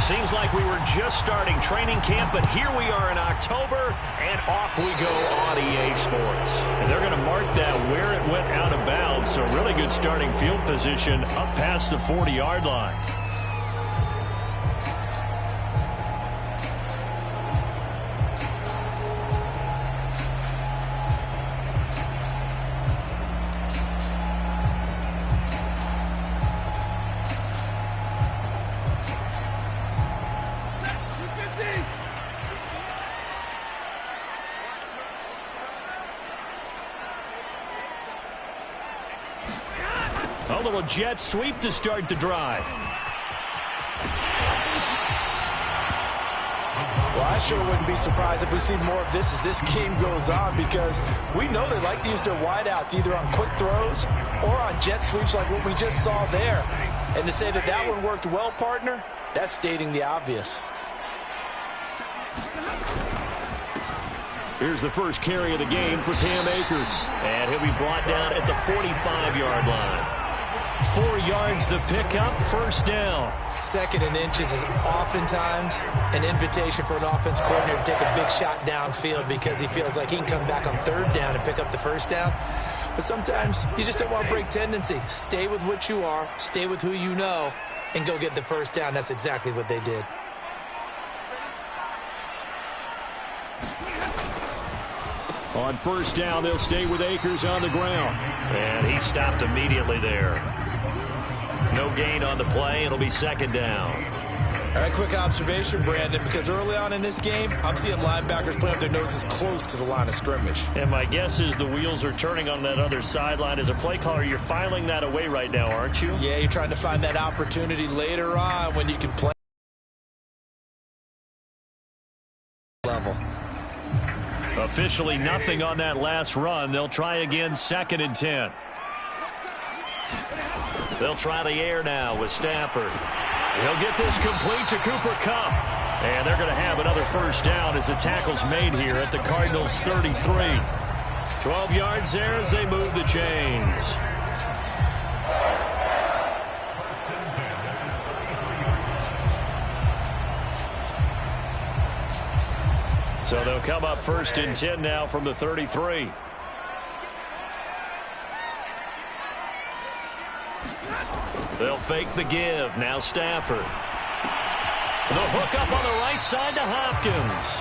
Seems like we were just starting training camp, but here we are in October, and off we go on EA Sports. And they're going to mark that where it went out of bounds, so really good starting field position up past the 40-yard line. A little jet sweep to start the drive. Well, I sure wouldn't be surprised if we see more of this as this game goes on, because we know they like to use their wideouts either on quick throws or on jet sweeps like what we just saw there. And to say that that one worked well, partner, that's stating the obvious. Here's the first carry of the game for Cam Akers. And he'll be brought down at the 45-yard line. 4 yards the pickup, first down. Second and inches is oftentimes an invitation for an offense coordinator to take a big shot downfield because he feels like he can come back on third down and pick up the first down. But sometimes you just don't want to break tendency. Stay with what you are, stay with who you know, and go get the first down. That's exactly what they did. On first down, they'll stay with Akers on the ground. And he stopped immediately there. No gain on the play. It'll be second down. All right, quick observation, Brandon, because early on in this game, I'm seeing linebackers playing with their noses close to the line of scrimmage. And my guess is the wheels are turning on that other sideline. As a play caller, you're filing that away right now, aren't you? Yeah, you're trying to find that opportunity later on when you can play level. Officially nothing on that last run. They'll try again, second and 10. They'll try the air now with Stafford. He'll get this complete to Cooper Kupp. And they're going to have another first down as the tackle's made here at the Cardinals 33. 12 yards there as they move the chains. So they'll come up first and 10 now from the 33. They'll fake the give. Now Stafford. The hook up on the right side to Hopkins.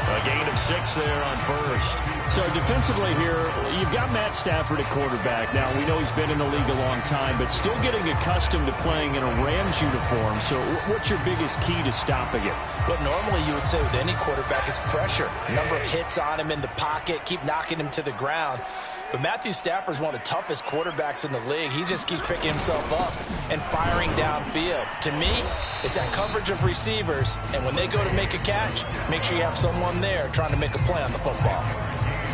A gain of 6 there on first. So defensively here, you've got Matt Stafford at quarterback. Now, we know he's been in the league a long time, but still getting accustomed to playing in a Rams uniform. So what's your biggest key to stopping it? Well, normally you would say with any quarterback, it's pressure. Number of hits on him in the pocket, keep knocking him to the ground. But Matthew Stafford is one of the toughest quarterbacks in the league. He just keeps picking himself up and firing downfield. To me, it's that coverage of receivers, and when they go to make a catch, make sure you have someone there trying to make a play on the football.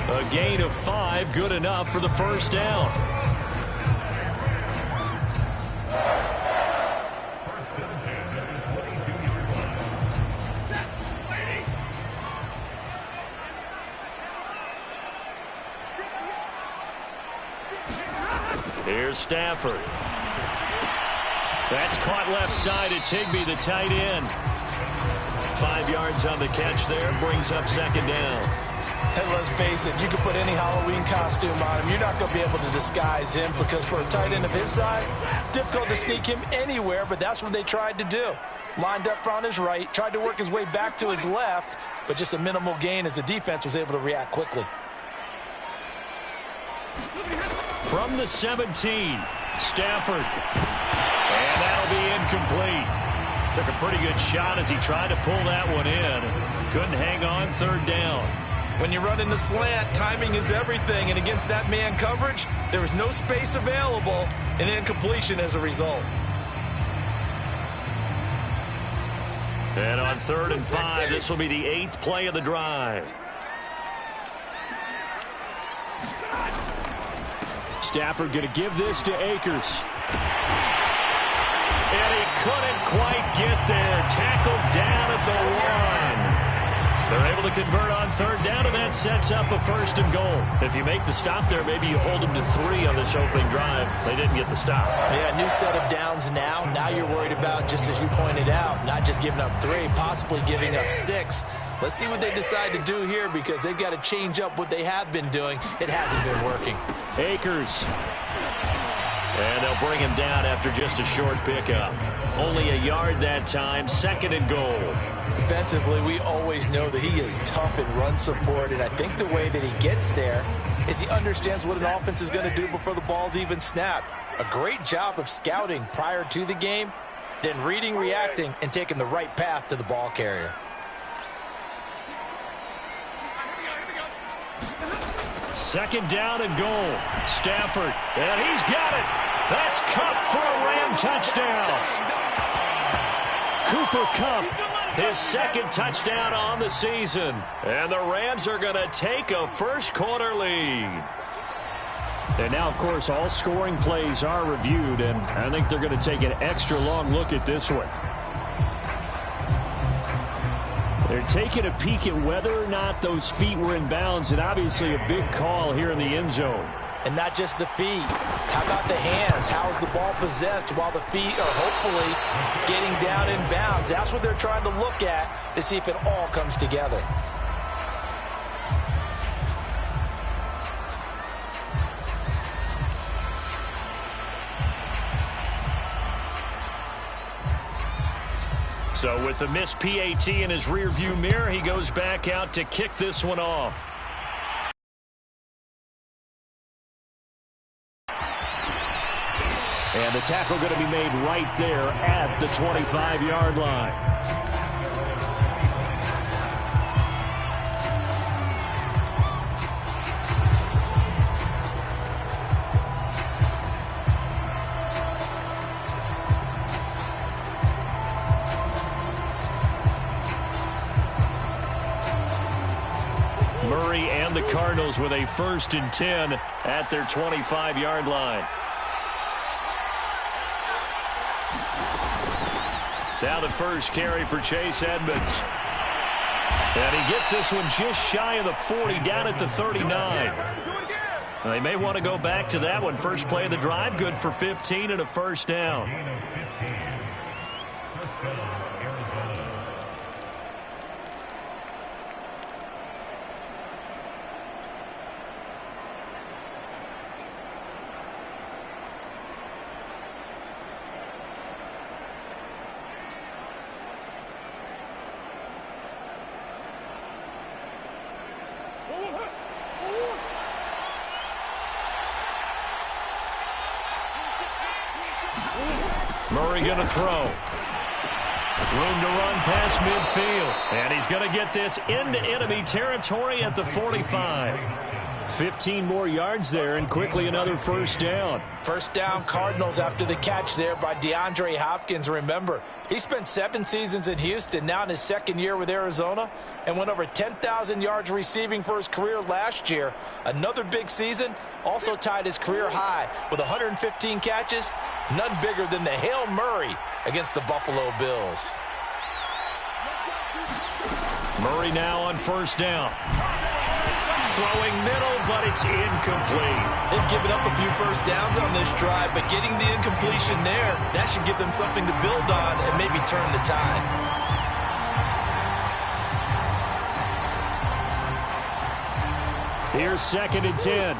A gain of 5, good enough for the first down. Here's Stafford. That's caught left side. It's Higbee, the tight end. 5 yards on the catch there. Brings up second down. And let's face it, you can put any Halloween costume on him. You're not going to be able to disguise him because for a tight end of his size, difficult to sneak him anywhere, but that's what they tried to do. Lined up on his right, tried to work his way back to his left, but just a minimal gain as the defense was able to react quickly. From the 17, Stafford. And that'll be incomplete. Took a pretty good shot as he tried to pull that one in. Couldn't hang on, third down. When you run in the slant, timing is everything, and against that man coverage, there was no space available, and incompletion as a result. And on 3rd and 5, this will be the 8th play of the drive. Stafford going to give this to Akers. And he couldn't quite get there. Tackled down at the 1. They're able to convert on third down, and that sets up a 1st and goal. If you make the stop there, maybe you hold them to 3 on this opening drive. They didn't get the stop. Yeah, new set of downs now. Now you're worried about, just as you pointed out, not just giving up 3, possibly giving up 6. Let's see what they decide to do here, because they've got to change up what they have been doing. It hasn't been working. Akers. And they'll bring him down after just a short pickup. Only a yard that time, 2nd and goal. Defensively, we always know that he is tough in run support, and I think the way that he gets there is he understands what an offense is going to do before the ball's even snapped. A great job of scouting prior to the game, then reading, reacting, and taking the right path to the ball carrier. Second down and goal. Stafford, and he's got it. That's Kupp for a Ram touchdown. Cooper Kupp, his 2nd touchdown on the season. And the Rams are going to take a first-quarter lead. And now, of course, all scoring plays are reviewed, and I think they're going to take an extra long look at this one. They're taking a peek at whether or not those feet were in bounds, and obviously a big call here in the end zone. And not just the feet. How about the hands? How is the ball possessed while the feet are hopefully getting down in bounds? That's what they're trying to look at to see if it all comes together. So with the missed PAT in his rearview mirror, he goes back out to kick this one off. And the tackle going to be made right there at the 25-yard line. Murray and the Cardinals with a 1st and 10 at their 25-yard line. Now the first carry for Chase Edmonds. And he gets this one just shy of the 40, down at the 39. They may want to go back to that one. First play of the drive, good for 15 and a 1st down. Murray going to throw. Room to run past midfield. And he's going to get this into enemy territory at the 45. 15 more yards there, and quickly another 1st down. 1st down Cardinals after the catch there by DeAndre Hopkins. Remember, he spent 7 seasons in Houston, now in his 2nd year with Arizona, and went over 10,000 yards receiving for his career last year. Another big season, also tied his career high with 115 catches, none bigger than the Hail Murray against the Buffalo Bills. Murray now on 1st down. Throwing middle, but it's incomplete. They've given up a few 1st downs on this drive, but getting the incompletion there, that should give them something to build on and maybe turn the tide. Here's 2nd and 10.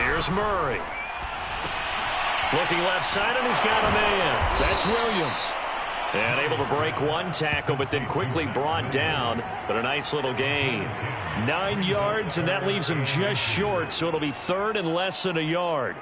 Here's Murray. Looking left side, and he's got a man. That's Williams. And able to break one tackle, but then quickly brought down. But a nice little gain. 9 yards, and that leaves him just short, so it'll be 3rd and less than a yard.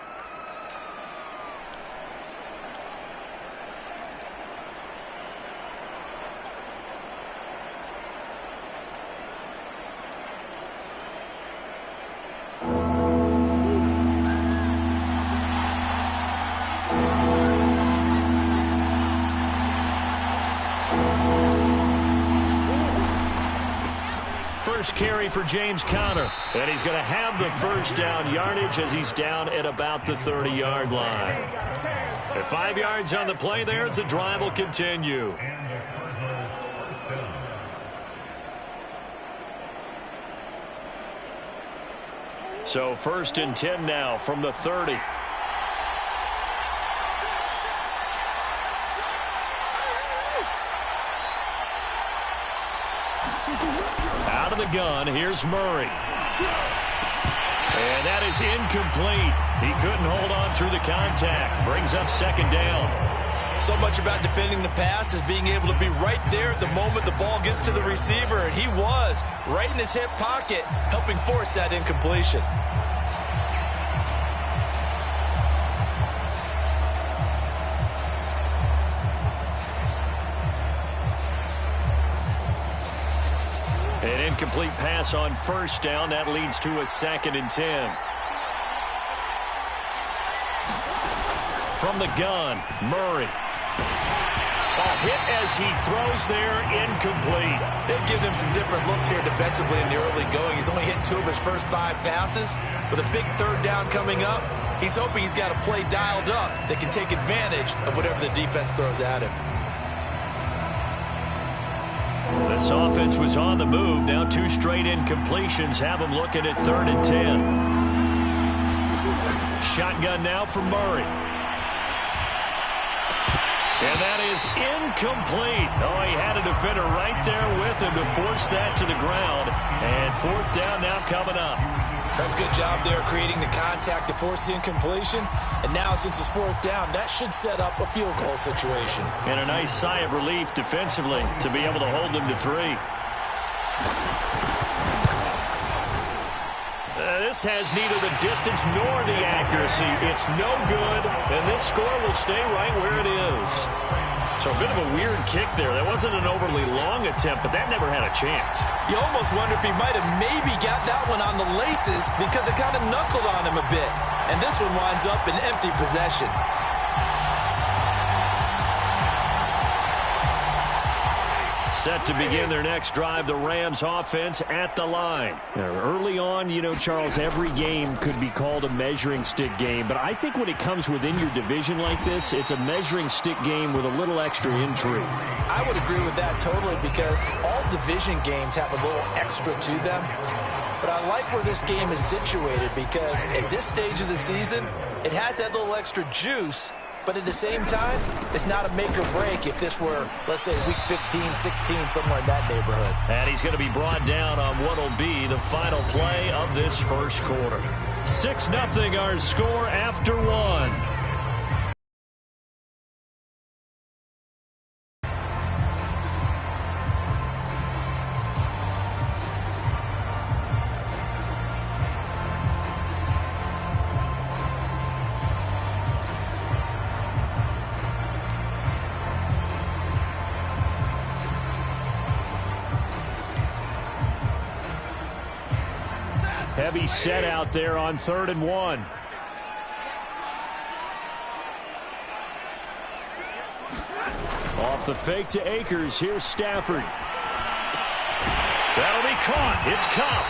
first carry for James Conner. And he's going to have the first down yardage as he's down at about the 30-yard line. At 5 yards on the play there, the drive will continue. So 1st and 10 now from the 30. Out of the gun, here's Murray. And that is incomplete. He couldn't hold on through the contact. Brings up 2nd down. So much about defending the pass is being able to be right there at the moment the ball gets to the receiver. And he was right in his hip pocket, helping force that incompletion. An incomplete pass on 1st down. That leads to a 2nd and 10. From the gun, Murray. A hit as he throws there, incomplete. They've given him some different looks here defensively in the early going. He's only hit 2 of his first 5 passes. With a big 3rd down coming up, he's hoping he's got a play dialed up that can take advantage of whatever the defense throws at him. This offense was on the move. Now 2 straight incompletions have them looking at 3rd and 10. Shotgun now for Murray. And that is incomplete. Oh, he had a defender right there with him to force that to the ground. And 4th down now coming up. That's a good job there creating the contact to force the incompletion. And now since it's 4th down, that should set up a field goal situation. And a nice sigh of relief defensively to be able to hold them to 3. This has neither the distance nor the accuracy. It's no good, and this score will stay right where it is. So a bit of a weird kick there. That wasn't an overly long attempt, but that never had a chance. You almost wonder if he might have maybe got that one on the laces because it kind of knuckled on him a bit. And this one winds up in empty possession. Set to begin their next drive, the Rams offense at the line. Early on, you know, Charles, every game could be called a measuring stick game. But I think when it comes within your division like this, it's a measuring stick game with a little extra intrigue. I would agree with that totally because all division games have a little extra to them. But I like where this game is situated because at this stage of the season, it has that little extra juice. But at the same time, it's not a make or break if this were, let's say, week 15, 16, somewhere in that neighborhood. And he's going to be brought down on what will be the final play of this first quarter. 6-0 our score after 1. Heavy set out there on 3rd and 1. Off the fake to Akers. Here's Stafford. That'll be caught. It's Cup.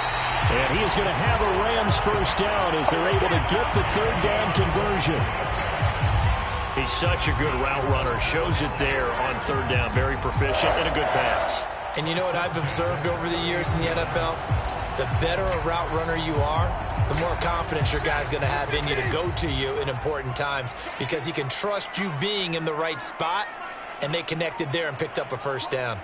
And he is going to have a Rams first down as they're able to get the 3rd down conversion. He's such a good route runner. Shows it there on 3rd down. Very proficient and a good pass. And you know what I've observed over the years in the NFL? The better a route runner you are, the more confidence your guy's going to have in you to go to you in important times because he can trust you being in the right spot, and they connected there and picked up a first down.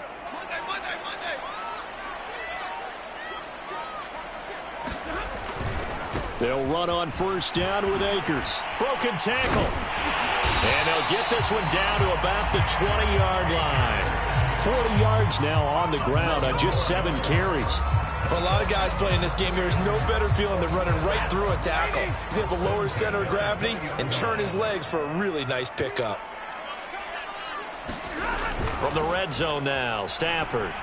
They'll run on 1st down with Akers. Broken tackle. And they'll get this one down to about the 20-yard line. 40 yards now on the ground on just 7 carries. For a lot of guys playing this game, there's no better feeling than running right through a tackle. He's able to lower his center of gravity and turn his legs for a really nice pickup. From the red zone now, Stafford.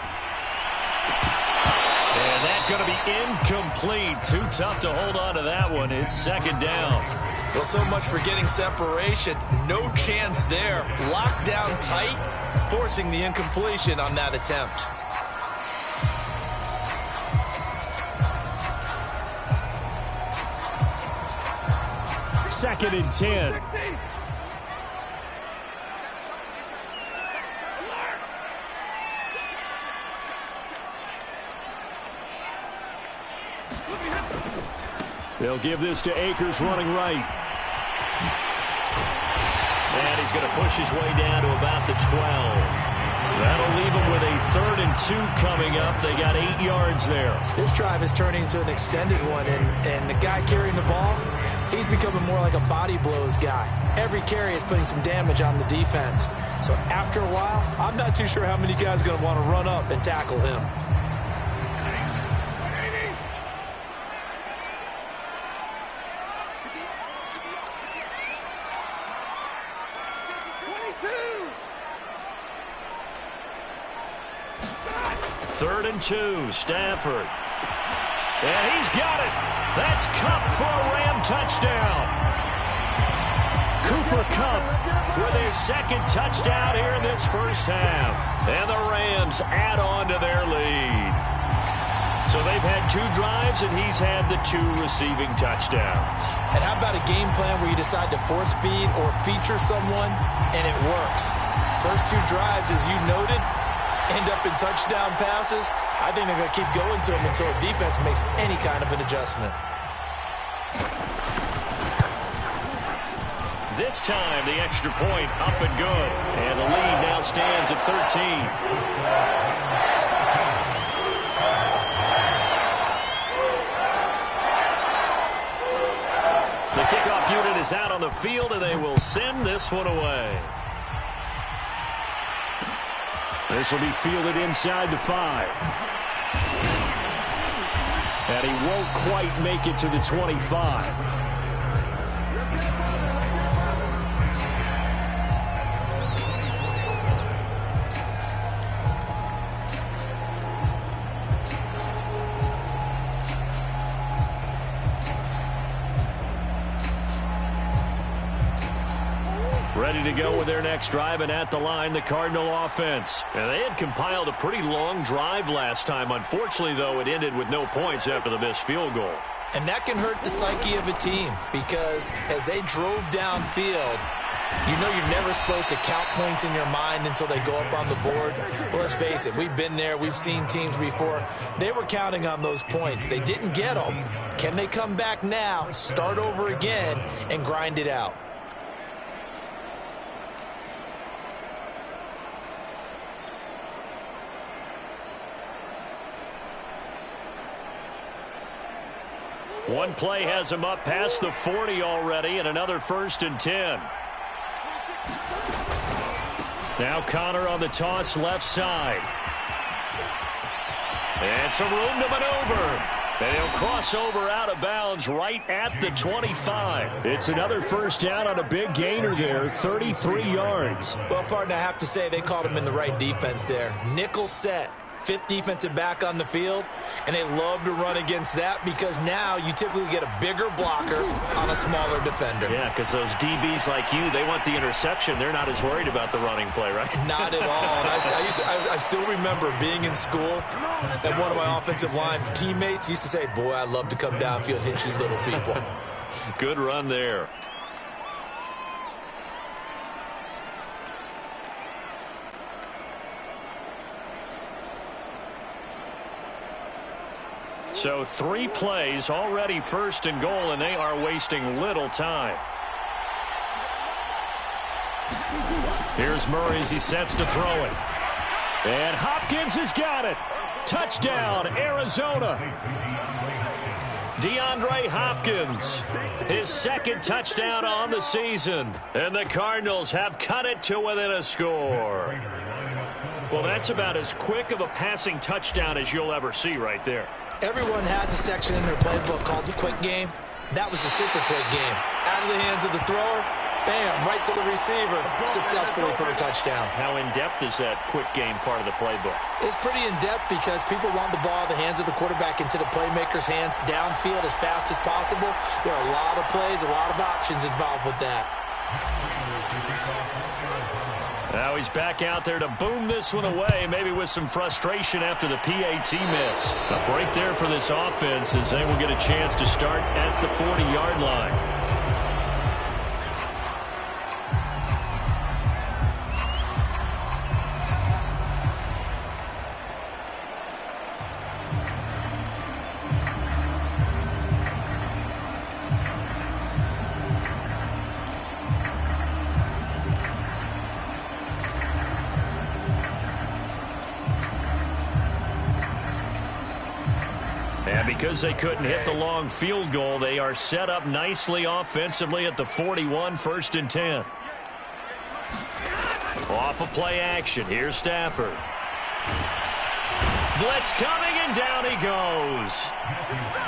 And that's going to be incomplete. Too tough to hold on to that one. It's 2nd down. Well, so much for getting separation. No chance there. Locked down tight, forcing the incompletion on that attempt. 2nd and 10. They'll give this to Akers running right. And he's going to push his way down to about the 12. That'll leave him with a 3rd and 2 coming up. They got 8 yards there. This drive is turning into an extended one, and the guy carrying the ball, he's becoming more like a body blows guy. Every carry is putting some damage on the defense. So after a while, I'm not too sure how many guys are going to want to run up and tackle him. Third and 2, Stafford. And he's got it. That's Kupp for a Ram touchdown. Cooper Kupp with his 2nd touchdown here in this first half. And the Rams add on to their lead. So they've had 2 drives, and he's had the 2 receiving touchdowns. And how about a game plan where you decide to force feed or feature someone, and it works? First 2 drives, as you noted, end up in touchdown passes. I think they're going to keep going to him until a defense makes any kind of an adjustment. This time, the extra point up and good. And the lead now stands at 13. The kickoff unit is out on the field, and they will send this one away. This will be fielded inside the 5. And he won't quite make it to the 25. Ready to go with their next drive, and at the line, the Cardinal offense. And they had compiled a pretty long drive last time. Unfortunately, though, it ended with no points after the missed field goal. And that can hurt the psyche of a team, because as they drove downfield, you know you're never supposed to count points in your mind until they go up on the board. But let's face it, we've been there. We've seen teams before. They were counting on those points. They didn't get them. Can they come back now, start over again, and grind it out? One play has him up past the 40 already, and another 1st and 10. Now Connor on the toss left side. And some room to maneuver. And he'll cross over out of bounds right at the 25. It's another 1st down on a big gainer there, 33 yards. Well, partner, I have to say they called him in the right defense there. Nickel set. 5th defensive back on the field, and they love to run against that because now you typically get a bigger blocker on a smaller defender. Yeah, because those DBs like you, they want the interception. They're not as worried about the running play, right? Not at all. I still remember being in school, and one of my offensive line teammates used to say, boy, I love to come downfield and hit you little people. Good run there. So 3 plays, already 1st and goal, and they are wasting little time. Here's Murray as he sets to throw it. And Hopkins has got it. Touchdown, Arizona. DeAndre Hopkins, his 2nd touchdown on the season. And the Cardinals have cut it to within a score. Well, that's about as quick of a passing touchdown as you'll ever see right there. Everyone has a section in their playbook called the quick game. That was a super quick game. Out of the hands of the thrower, bam, right to the receiver, successfully for a touchdown. How in-depth is that quick game part of the playbook? It's pretty in-depth because people want the ball in the hands of the quarterback into the playmaker's hands downfield as fast as possible. There are a lot of plays, a lot of options involved with that. Now he's back out there to boom this one away, maybe with some frustration after the PAT miss. A break there for this offense as they will get a chance to start at the 40-yard line. And because they couldn't hit the long field goal, they are set up nicely offensively at the 41, 1st and 10. Off of play action, here's Stafford. Blitz coming, and down he goes.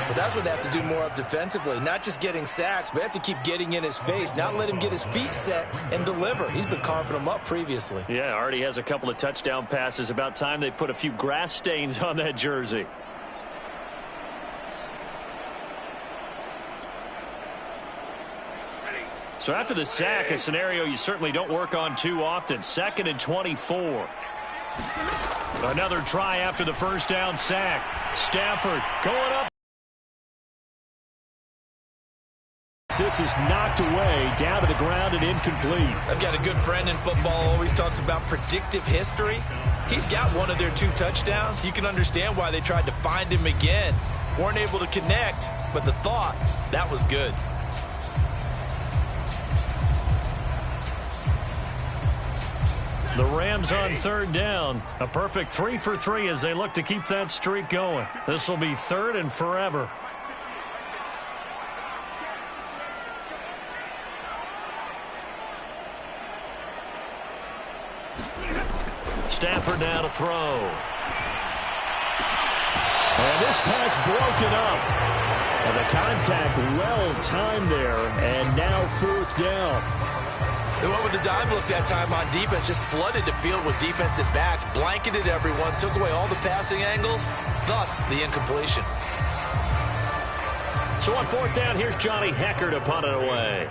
But that's what they have to do more of defensively. Not just getting sacks, but they have to keep getting in his face, not let him get his feet set and deliver. He's been carving them up previously. Yeah, already has a couple of touchdown passes. About time they put a few grass stains on that jersey. So after the sack, a scenario you certainly don't work on too often. 2nd and 24. Another try after the first down sack. Stafford going up. This is knocked away, down to the ground and incomplete. I've got a good friend in football, always talks about predictive history. He's got one of their 2 touchdowns. You can understand why they tried to find him again. Weren't able to connect, but the thought, that was good. The Rams on 3rd down. A perfect 3 for 3 as they look to keep that streak going. This will be 3rd and forever. Stafford now to throw. And this pass broken up. And the contact well timed there, and now 4th down. They went with the dime look that time on defense, just flooded the field with defensive backs, blanketed everyone, took away all the passing angles, thus the incompletion. So on 4th down, here's Johnny Hecker to punt it away.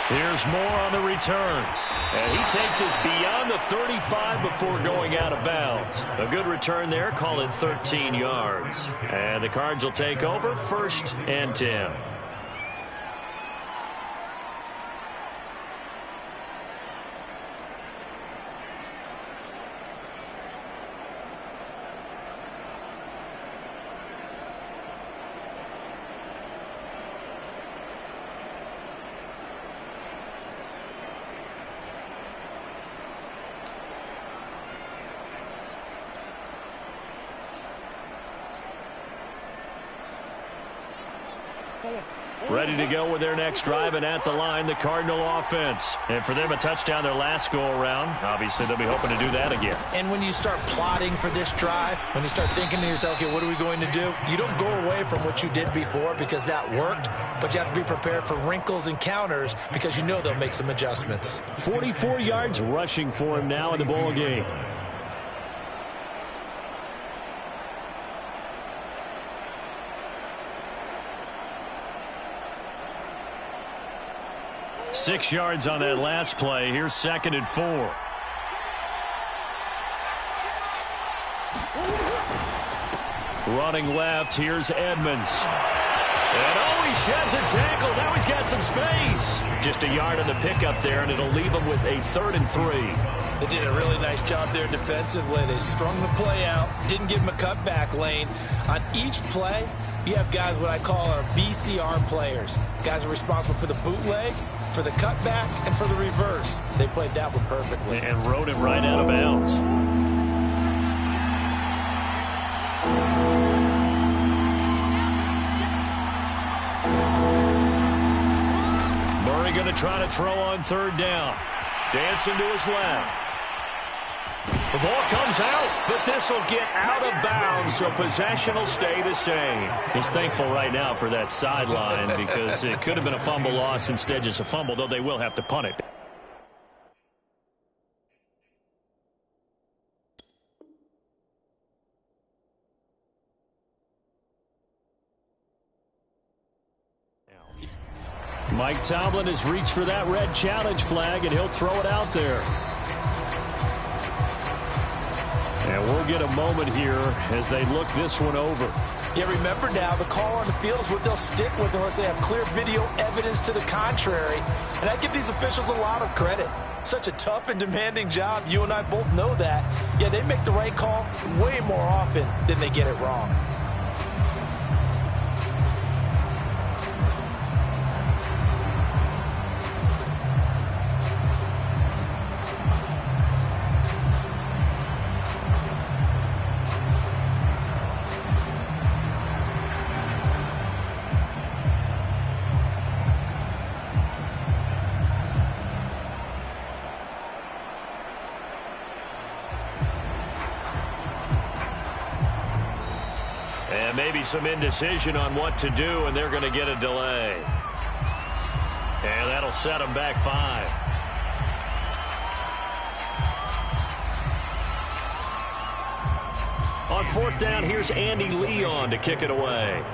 Here's Moore on the return. And he takes us beyond the 35 before going out of bounds. A good return there. Call it 13 yards. And the Cards will take over 1st and 10. Ready to go with their next drive, and at the line, the Cardinal offense. And for them, a touchdown their last go-around. Obviously, they'll be hoping to do that again. And when you start plotting for this drive, when you start thinking to yourself, okay, what are we going to do? You don't go away from what you did before because that worked, but you have to be prepared for wrinkles and counters because you know they'll make some adjustments. 44 yards rushing for him now in the ball game. Six yards on that last play. Here's 2nd and 4. Running left, here's Edmonds. And oh, he sheds a tackle. Now he's got some space. Just a yard on the pickup there, and it'll leave him with a 3rd and 3. They did a really nice job there defensively. They strung the play out, didn't give him a cutback lane. On each play, you have guys what I call our BCR players. Guys are responsible for the bootleg, for the cutback, and for the reverse. They played that one perfectly. And rode him right out of bounds. Murray going to try to throw on 3rd down. Dancing to his left. The ball comes out, but this will get out of bounds, so possession will stay the same. He's thankful right now for that sideline because it could have been a fumble loss, instead just a fumble, though they will have to punt it. Mike Tomlin has reached for that red challenge flag, and he'll throw it out there. And we'll get a moment here as they look this one over. Yeah, remember now, the call on the field is what they'll stick with unless they have clear video evidence to the contrary. And I give these officials a lot of credit. Such a tough and demanding job. You and I both know that. Yeah, they make the right call way more often than they get it wrong. maybe some indecision on what to do, and they're going to get a delay. And that'll set them back 5. On 4th down, here's Andy Leon to kick it away.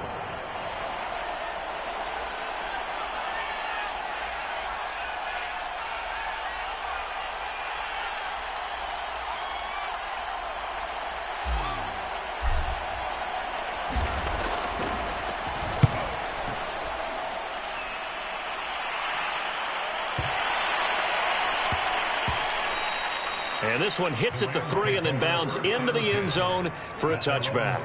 And this one hits at the 3 and then bounds into the end zone for a touchback.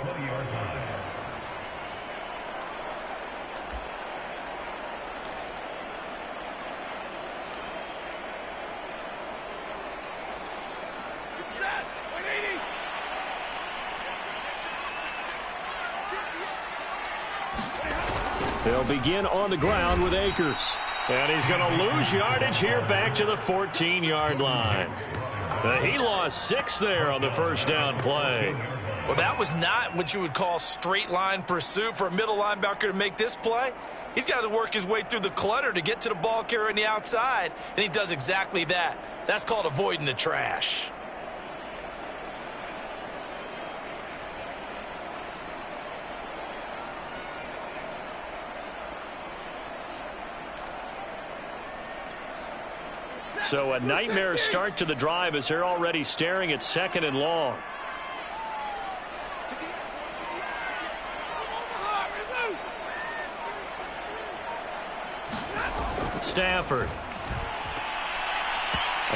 They'll begin on the ground with Akers. And he's going to lose yardage here back to the 14-yard line. He lost 6 there on the first down play. Well, that was not what you would call straight line pursuit for a middle linebacker to make this play. He's got to work his way through the clutter to get to the ball carrier on the outside, and he does exactly that. That's called avoiding the trash. So a nightmare start to the drive as they're already staring at 2nd and long. Stafford.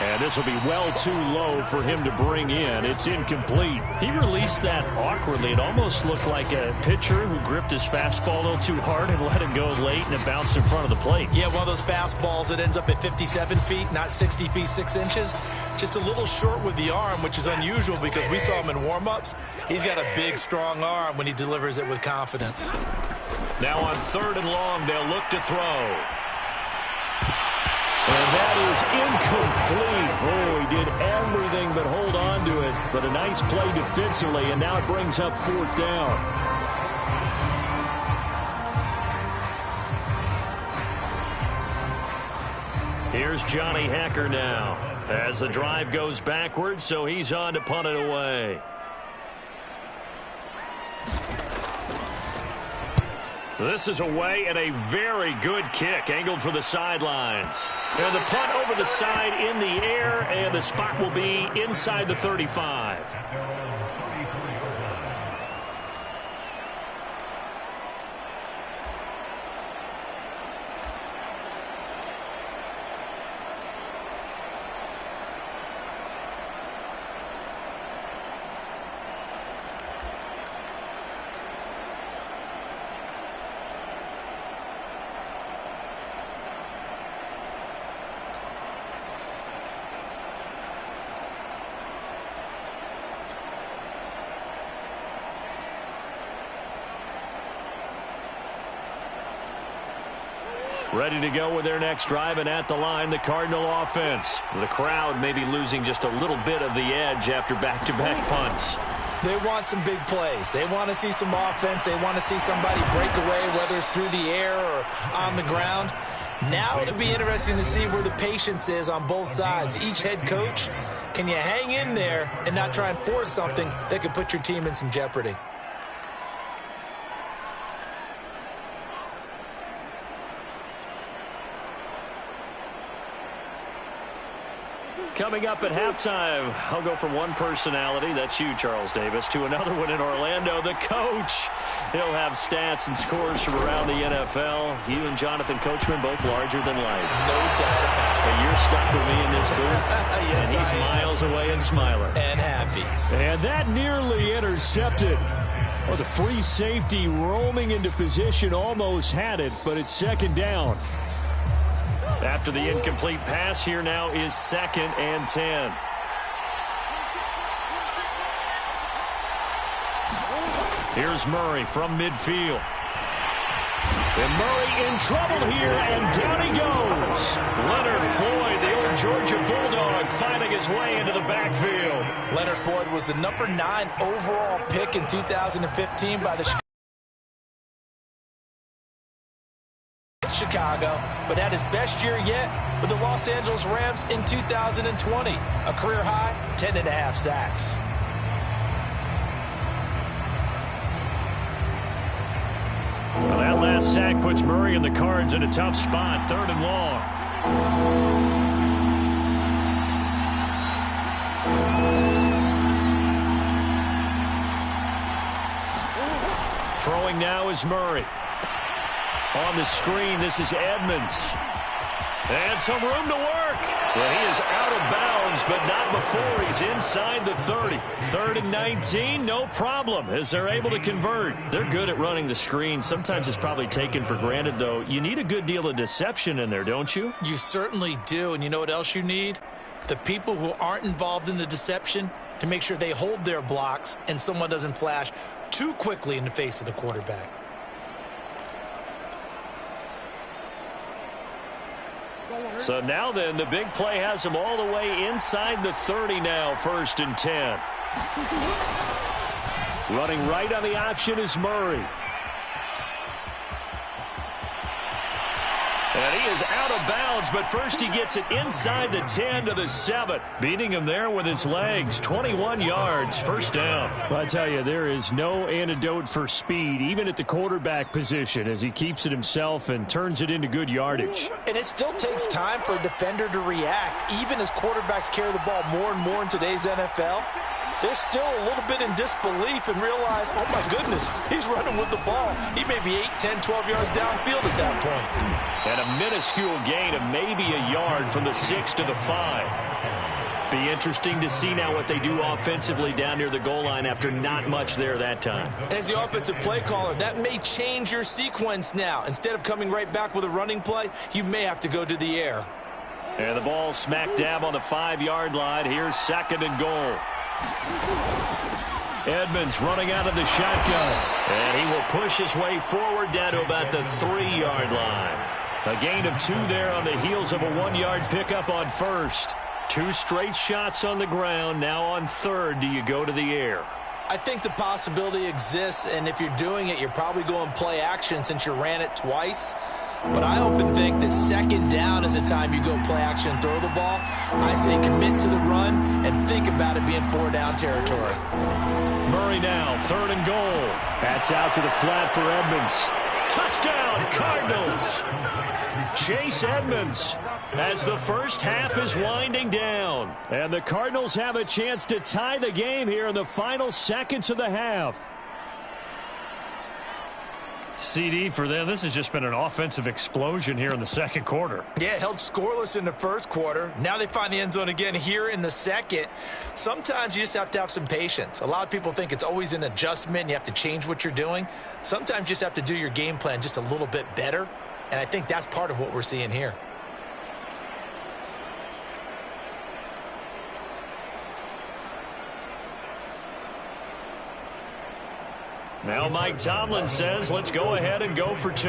And this will be well too low for him to bring in. It's incomplete. He released that awkwardly. It almost looked like a pitcher who gripped his fastball a little too hard and let it go late, and it bounced in front of the plate. Yeah, one of those fastballs that ends up at 57 feet, not 60 feet, 6 inches. Just a little short with the arm, which is unusual because we saw him in warm-ups. He's got a big, strong arm when he delivers it with confidence. Now on 3rd and long, they'll look to throw. And that is incomplete. Oh, he did everything but hold on to it. But a nice play defensively, and now it brings up 4th down. Here's Johnny Hacker now as the drive goes backwards, so he's on to punt it away. This is away and a very good kick, angled for the sidelines. And the punt over the side in the air, and the spot will be inside the 35. Ready to go with their next drive, and at the line, the Cardinal offense. The crowd may be losing just a little bit of the edge after back-to-back punts. They want some big plays. They want to see some offense. They want to see somebody break away, whether it's through the air or on the ground. Now it'll be interesting to see where the patience is on both sides. Each head coach, can you hang in there and not try and force something that could put your team in some jeopardy? Coming up at halftime, I'll go from one personality, that's you, Charles Davis, to another one in Orlando, the coach. He'll have stats and scores from around the NFL. You and Jonathan Coachman, both larger than life. No doubt about it. But you're stuck with me in this booth, Yes, and he's miles away and smiling. And happy. And that nearly intercepted. Well, the free safety roaming into position almost had it, but it's 2nd down. After the incomplete pass, here now is 2nd and 10. Here's Murray from midfield. And Murray in trouble here, and down he goes. Leonard Floyd, the old Georgia Bulldog, finding his way into the backfield. Leonard Floyd was the number 9 overall pick in 2015 by the Chicago, but had his best year yet with the Los Angeles Rams in 2020. A career high, 10.5 sacks. Well, that last sack puts Murray and the Cards in a tough spot, 3rd and long. Throwing now is Murray. On the screen, this is Edmonds. And some room to work. Well, he is out of bounds, but not before he's inside the 30. 3rd and 19, no problem, as they're able to convert. They're good at running the screen. Sometimes it's probably taken for granted, though. You need a good deal of deception in there, don't you? You certainly do, and you know what else you need? The people who aren't involved in the deception to make sure they hold their blocks and someone doesn't flash too quickly in the face of the quarterback. So now then, the big play has him all the way inside the 30 now, 1st and 10. Running right on the option is Murray. And he is out of bounds, but first he gets it inside the 10 to the 7. Beating him there with his legs. 21 yards, 1st down. Well, I tell you, there is no antidote for speed, even at the quarterback position, as he keeps it himself and turns it into good yardage. And it still takes time for a defender to react. Even as quarterbacks carry the ball more and more in today's NFL, they're still a little bit in disbelief and realize, oh my goodness, he's running with the ball. He may be 8, 10, 12 yards downfield at that point. And a minuscule gain of maybe a yard from the 6 to the 5. Be interesting to see now what they do offensively down near the goal line after not much there that time. As the offensive play caller, that may change your sequence now. Instead of coming right back with a running play, you may have to go to the air. And the ball smack dab on the 5-yard line. Here's 2nd and goal. Edmonds running out of the shotgun. And he will push his way forward down to about the 3-yard line. A gain of 2 there on the heels of a 1-yard pickup on 1st. 2 straight shots on the ground. Now on 3rd, do you go to the air? I think the possibility exists, and if you're doing it, you're probably going play action since you ran it twice. But I often think that 2nd down is the time you go play action and throw the ball. I say commit to the run and think about it being 4-down territory. Murray now, 3rd and goal. That's out to the flat for Edmonds. Touchdown, Cardinals! Chase Edmonds as the first half is winding down. And the Cardinals have a chance to tie the game here in the final seconds of the half. CD for them, this has just been an offensive explosion here in the 2nd quarter. Yeah, held scoreless in the 1st quarter. Now they find the end zone again here in the 2nd. Sometimes you just have to have some patience. A lot of people think it's always an adjustment. You have to change what you're doing. Sometimes you just have to do your game plan just a little bit better. And I think that's part of what we're seeing here. Now Mike Tomlin says, let's go ahead and go for 2.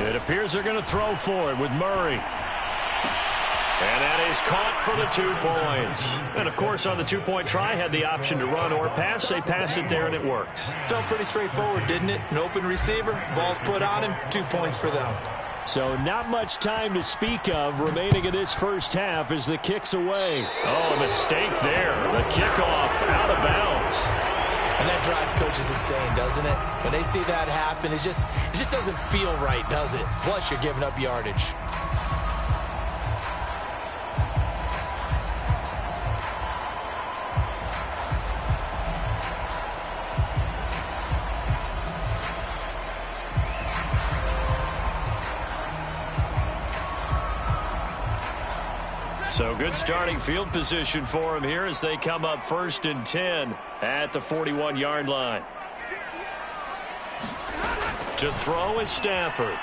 It appears they're going to throw for it with Murray. And that is caught for the 2 points. And, of course, on the 2-point try, had the option to run or pass. They pass it there, and it works. Felt pretty straightforward, didn't it? An open receiver, ball's put on him, 2 points for them. So not much time to speak of remaining in this first half as the kick's away. Oh, a mistake there. The kickoff out of bounds. And that drives coaches insane, doesn't it? When they see that happen, it just doesn't feel right, does it? Plus, you're giving up yardage. So good starting field position for him here as they come up 1st and 10 at the 41-yard line. To throw is Stafford.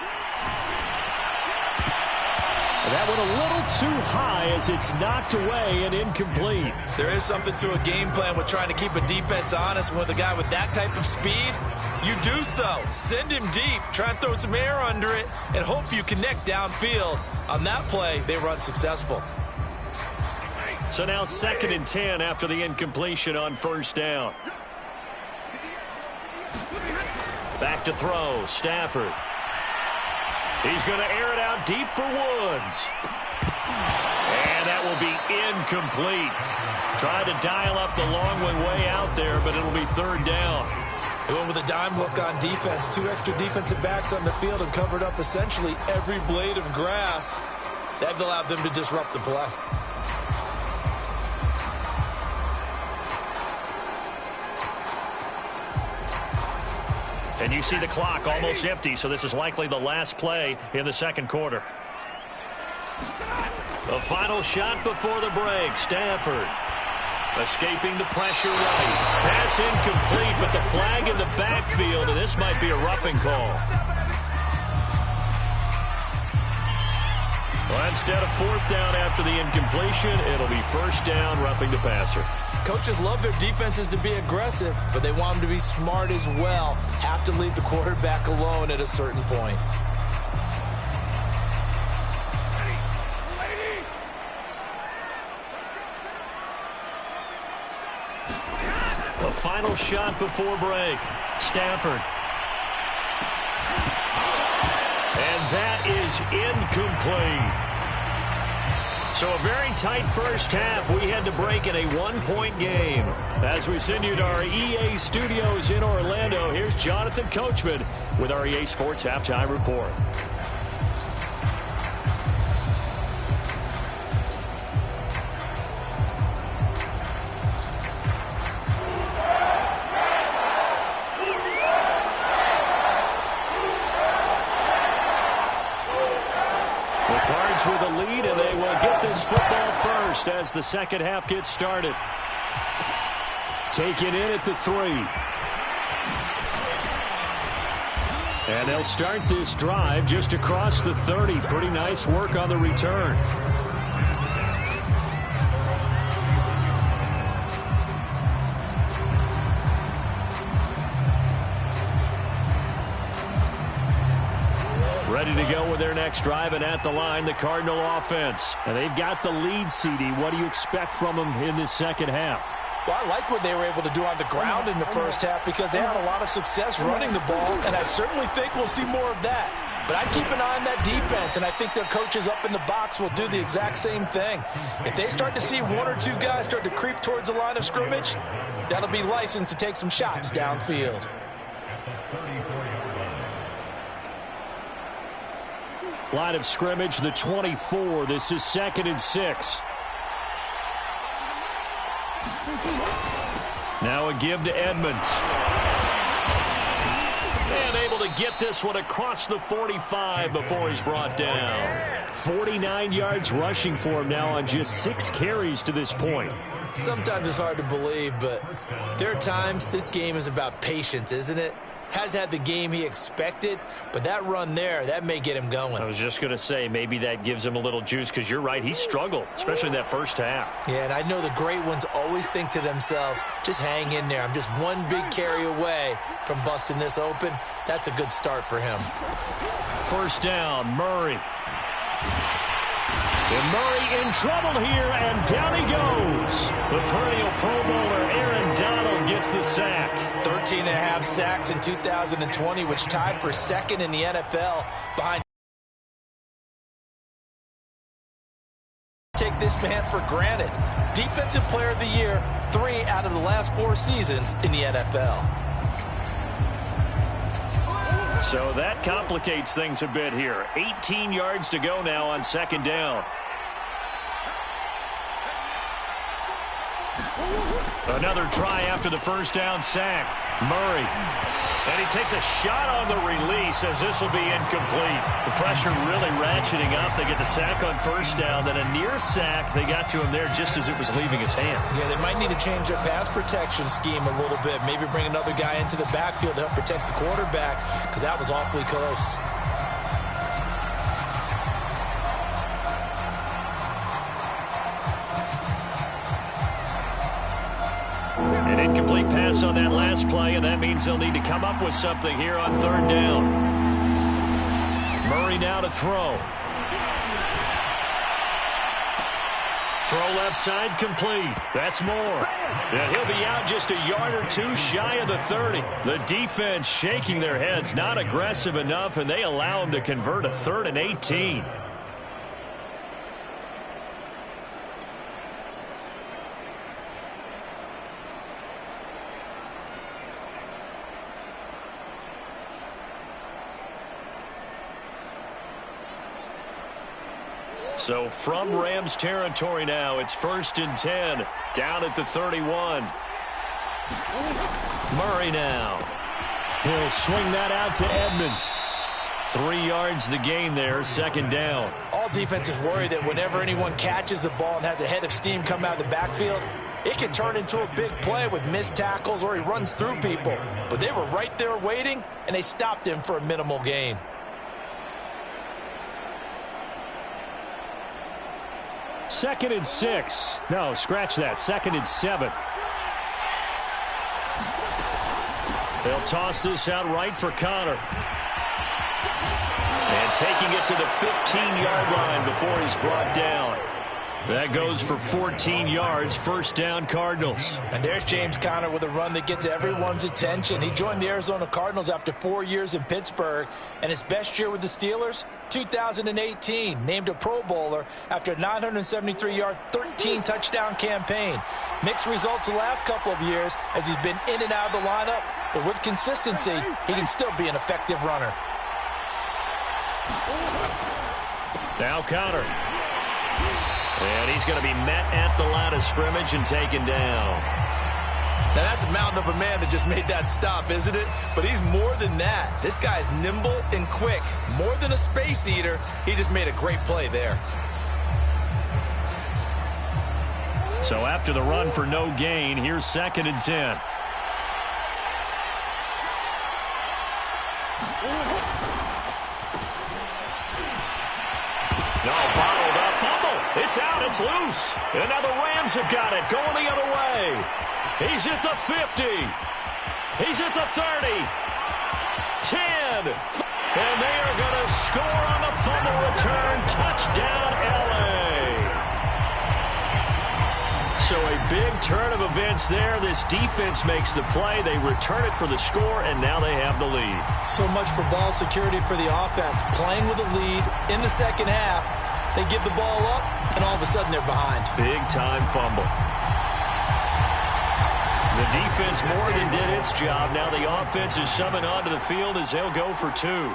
That one a little too high as it's knocked away and incomplete. There is something to a game plan with trying to keep a defense honest. With a guy with that type of speed, you do so. Send him deep, try and throw some air under it, and hope you connect downfield. On that play, they run successful. So now 2nd and 10 after the incompletion on first down. Back to throw, Stafford. He's going to air it out deep for Woods. And that will be incomplete. Tried to dial up the long way out there, but it'll be 3rd down. They went with a dime look on defense. 2 extra defensive backs on the field and covered up essentially every blade of grass. That allowed them to disrupt the play. And you see the clock almost empty, so this is likely the last play in the 2nd quarter. The final shot before the break. Stafford escaping the pressure right. Pass incomplete, but the flag in the backfield, and this might be a roughing call. Well, instead of 4th down after the incompletion, it'll be 1st down, roughing the passer. Coaches love their defenses to be aggressive, but they want them to be smart as well. Have to leave the quarterback alone at a certain point. The final shot before break. Stafford. And that is incomplete. So a very tight first half. We had to break in a 1-point game. As we send you to our EA studios in Orlando, here's Jonathan Coachman with our EA Sports Halftime Report. With a lead, and they will get this football first as the 2nd half gets started. Taken in at the 3. And they'll start this drive just across the 30. Pretty nice work on the return. Ready to go with their next drive, and at the line, the Cardinal offense. And they've got the lead, CD. What do you expect from them in this 2nd half? Well, I like what they were able to do on the ground in the first half because they had a lot of success running the ball, and I certainly think we'll see more of that. But I keep an eye on that defense, and I think their coaches up in the box will do the exact same thing. If they start to see 1 or 2 guys start to creep towards the line of scrimmage, that'll be licensed to take some shots downfield. Line of scrimmage, the 24. This is 2nd and 6. Now a give to Edmonds. And able to get this one across the 45 before he's brought down. 49 yards rushing for him now on just 6 carries to this point. Sometimes it's hard to believe, but there are times this game is about patience, isn't it? Has had the game he expected, but that run there, that may get him going. I was just going to say, maybe that gives him a little juice, because you're right, he struggled, especially in that first half. Yeah, and I know the great ones always think to themselves, just hang in there. I'm just one big carry away from busting this open. That's a good start for him. 1st down, Murray. And Murray in trouble here, and down he goes. The perennial Pro Bowler Aaron Donald gets the sack. 13.5 sacks in 2020, which tied for 2nd in the NFL behind. Take this man for granted. Defensive Player of the Year, 3 out of the last 4 seasons in the NFL. So that complicates things a bit here. 18 yards to go now on 2nd down. Another try after the 1st down sack. Murray. And he takes a shot on the release as this will be incomplete. The pressure really ratcheting up. They get the sack on 1st down. Then a near sack. They got to him there just as it was leaving his hand. Yeah, they might need to change their pass protection scheme a little bit. Maybe bring another guy into the backfield to help protect the quarterback, because that was awfully close. An incomplete pass on that last play, and that means they'll need to come up with something here on 3rd down. Murray now to throw. Throw left side complete. That's more. And he'll be out just a yard or two shy of the 30. The defense shaking their heads, not aggressive enough, and they allow him to convert a 3rd and 18. So from Rams territory now, it's 1st and 10, down at the 31. Murray now. He'll swing that out to Edmonds. 3 yards the gain there, 2nd down. All defenses worry that whenever anyone catches the ball and has a head of steam come out of the backfield, it can turn into a big play with missed tackles or he runs through people. But they were right there waiting, and they stopped him for a minimal gain. Second and 6. No, scratch that. 2nd and 7. They'll toss this out right for Connor. And taking it to the 15-yard line before he's brought down. That goes for 14 yards, 1st down Cardinals. And there's James Conner with a run that gets everyone's attention. He joined the Arizona Cardinals after 4 years in Pittsburgh, and his best year with the Steelers, 2018, named a Pro Bowler after a 973-yard, 13-touchdown campaign. Mixed results the last couple of years as he's been in and out of the lineup, but with consistency, he can still be an effective runner. Now Conner. And he's going to be met at the line of scrimmage and taken down. Now, that's a mountain of a man that just made that stop, isn't it? But he's more than that. This guy's nimble and quick. More than a space eater, he just made a great play there. So after the run for no gain, here's 2nd and 10. No, bottled up, fumble. It's out, it's loose. And now the Rams have got it, going the other way. He's at the 50. He's at the 30. 10. And they are going to score on the fumble return. Touchdown, L.A. So a big turn of events there. This defense makes the play. They return it for the score, and now they have the lead. So much for ball security for the offense. Playing with a lead in the second half. They give the ball up, and all of a sudden they're behind. Big-time fumble. The defense more than did its job. Now the offense is summoned onto the field as they'll go for 2.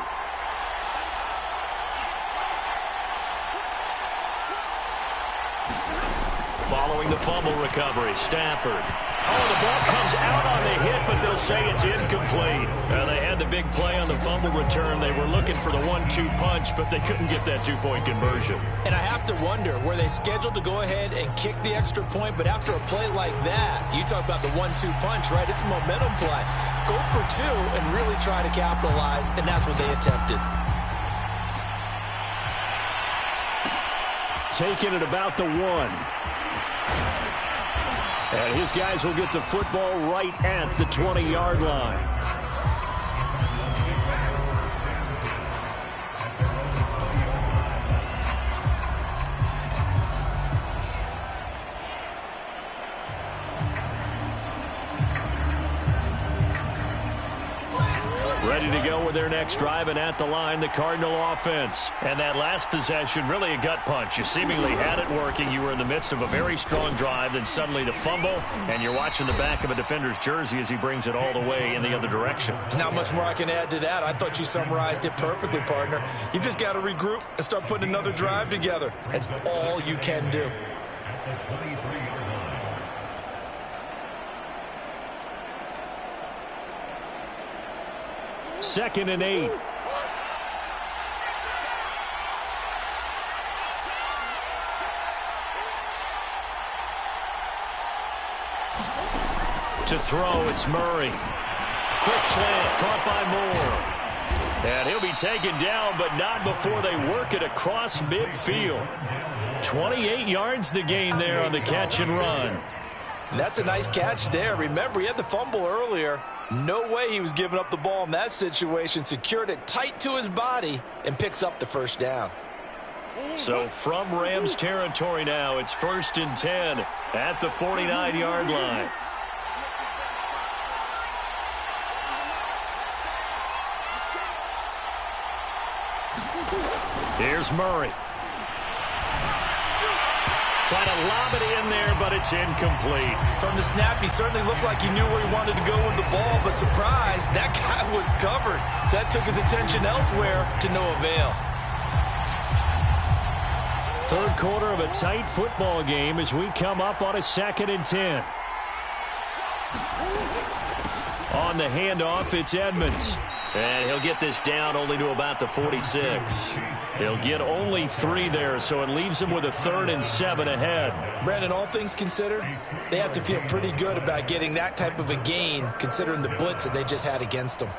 Following the fumble recovery, Stafford. Oh, the ball comes out on the hit, but they'll say it's incomplete. They had the big play on the fumble return. They were looking for the 1-2 punch, but they couldn't get that 2-point conversion. And I have to wonder, were they scheduled to go ahead and kick the extra point? But after a play like that, you talk about the 1-2 punch, right? It's a momentum play. Go for 2 and really try to capitalize, and that's what they attempted. Taking it about the 1. And his guys will get the football right at the 20-yard line. Ready to go with their next drive, and at the line, the Cardinal offense. And that last possession, really a gut punch. You seemingly had it working. You were in the midst of a very strong drive, then suddenly the fumble, and you're watching the back of a defender's jersey as he brings it all the way in the other direction. There's not much more I can add to that. I thought you summarized it perfectly, partner. You've just got to regroup and start putting another drive together. That's all you can do. Second and 8. To throw, it's Murray. Quick slant, caught by Moore. And he'll be taken down, but not before they work it across midfield. 28 yards the gain there on the catch and run. That's a nice catch there. Remember, he had the fumble earlier. No way he was giving up the ball in that situation. Secured it tight to his body and picks up the 1st down. So from Rams territory now, it's 1st and 10 at the 49-yard line. Here's Murray. Trying to lob it in there, but it's incomplete. From the snap, he certainly looked like he knew where he wanted to go with the ball, but surprise, that guy was covered. So that took his attention elsewhere to no avail. Third quarter of a tight football game as we come up on a 2nd and 10. On the handoff, it's Edmonds. And he'll get this down only to about the 46. He'll get only 3 there, so it leaves him with a 3rd and 7 ahead. Brandon, all things considered, they have to feel pretty good about getting that type of a gain, considering the blitz that they just had against them.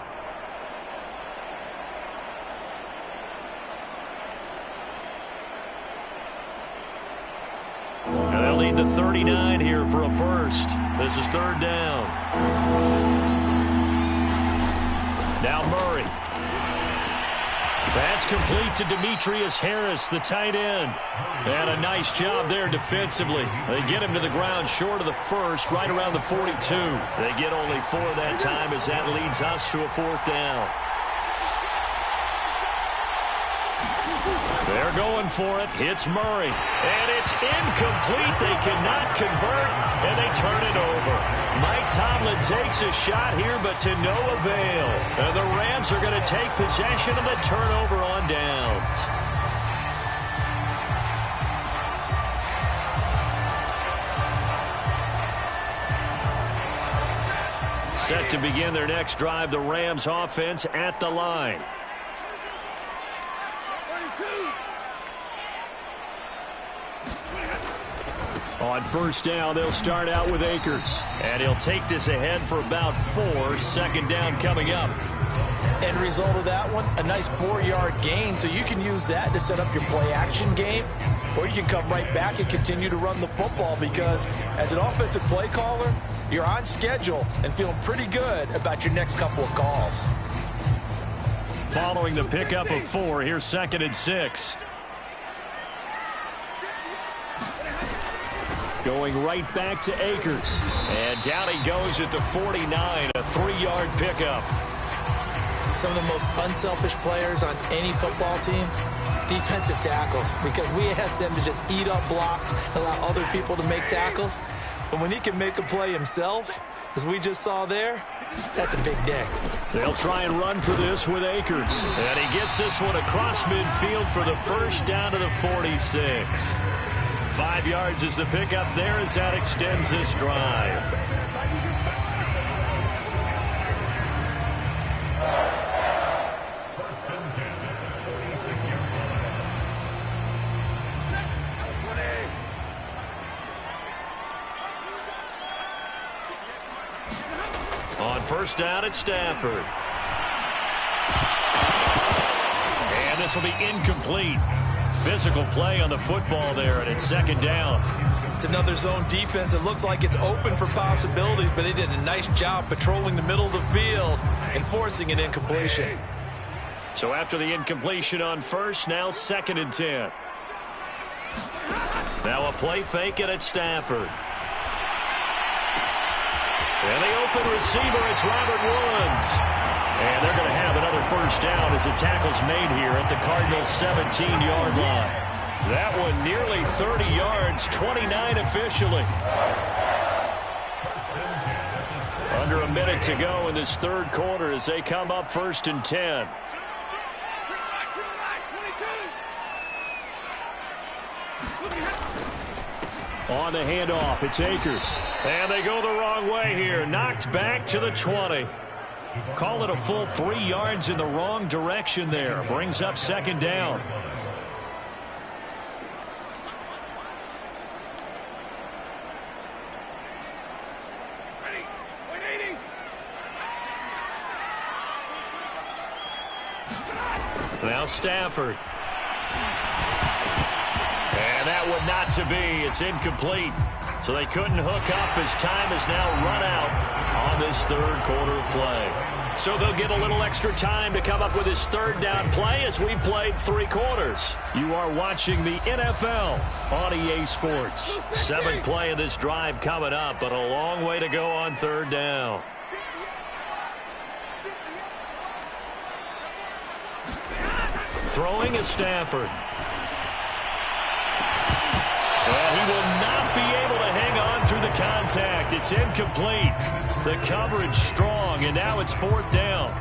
And they'll need the 39 here for a first. This is 3rd down. Now Murray. That's complete to Demetrius Harris, the tight end. And a nice job there defensively. They get him to the ground short of the first, right around the 42. They get only 4 that time as that leads us to a 4th down. They're going for it. Hits Murray. And it's incomplete. They cannot convert, and they turn it over. Mike Tomlin takes a shot here, but to no avail. And the Rams are going to take possession of the turnover on downs. Set to begin their next drive, the Rams offense at the line. On 1st down, they'll start out with Akers. And he'll take this ahead for about 4. 2nd down coming up. End result of that one, a nice 4-yard gain. So you can use that to set up your play-action game. Or you can come right back and continue to run the football because as an offensive play caller, you're on schedule and feeling pretty good about your next couple of calls. Following the pickup of 4, here's 2nd and 6. Going right back to Akers. And down he goes at the 49, a 3-yard pickup. Some of the most unselfish players on any football team, defensive tackles, because we ask them to just eat up blocks, allow other people to make tackles. But when he can make a play himself, as we just saw there, that's a big day. They'll try and run for this with Akers. And he gets this one across midfield for the first down to the 46. 5 yards is the pickup there as that extends this drive. On 1st down, it's Stafford. And this will be incomplete. Physical play on the football there, and it's 2nd down. It's another zone defense. It looks like it's open for possibilities, but they did a nice job patrolling the middle of the field and forcing an incompletion. So after the incompletion on 1st, now 2nd and 10. Now a play fake, and it's Stafford. And the open receiver, it's Robert Woods. And they're going to have another 1st down as the tackle's made here at the Cardinals' 17-yard line. That one nearly 30 yards, 29 officially. Under a minute to go in this 3rd quarter as they come up 1st and 10. On the handoff, it's Akers. And they go the wrong way here. Knocked back to the 20. Call it a full 3 yards in the wrong direction there. Brings up 2nd down. Now Stafford. And that one not to be. It's incomplete. So they couldn't hook up as time is now run out on this 3rd quarter of play. So they'll get a little extra time to come up with his third down play as we've played 3 quarters. You are watching the NFL on EA Sports. 7th play of this drive coming up, but a long way to go on third down. Throwing is Stafford. And he will not be able to hang on through the contact. It's incomplete. The coverage strong, and now it's 4th down.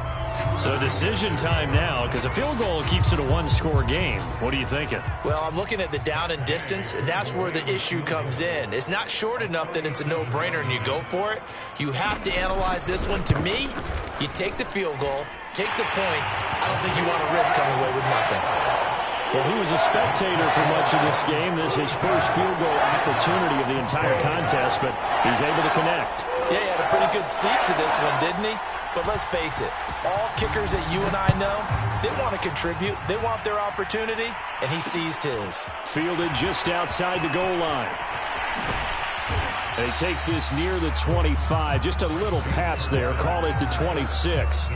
So decision time now, because a field goal keeps it a 1-score game. What are you thinking? Well, I'm looking at the down and distance, and that's where the issue comes in. It's not short enough that it's a no-brainer and you go for it. You have to analyze this one. To me, you take the field goal, take the points. I don't think you want to risk coming away with nothing. Well, he was a spectator for much of this game. This is his first field goal opportunity of the entire contest, but he's able to connect. Yeah, he had a pretty good seat to this one, didn't he? But let's face it, all kickers that you and I know, they want to contribute. They want their opportunity, and he seized his. Fielded just outside the goal line. And he takes this near the 25. Just a little pass there. Call it the 26.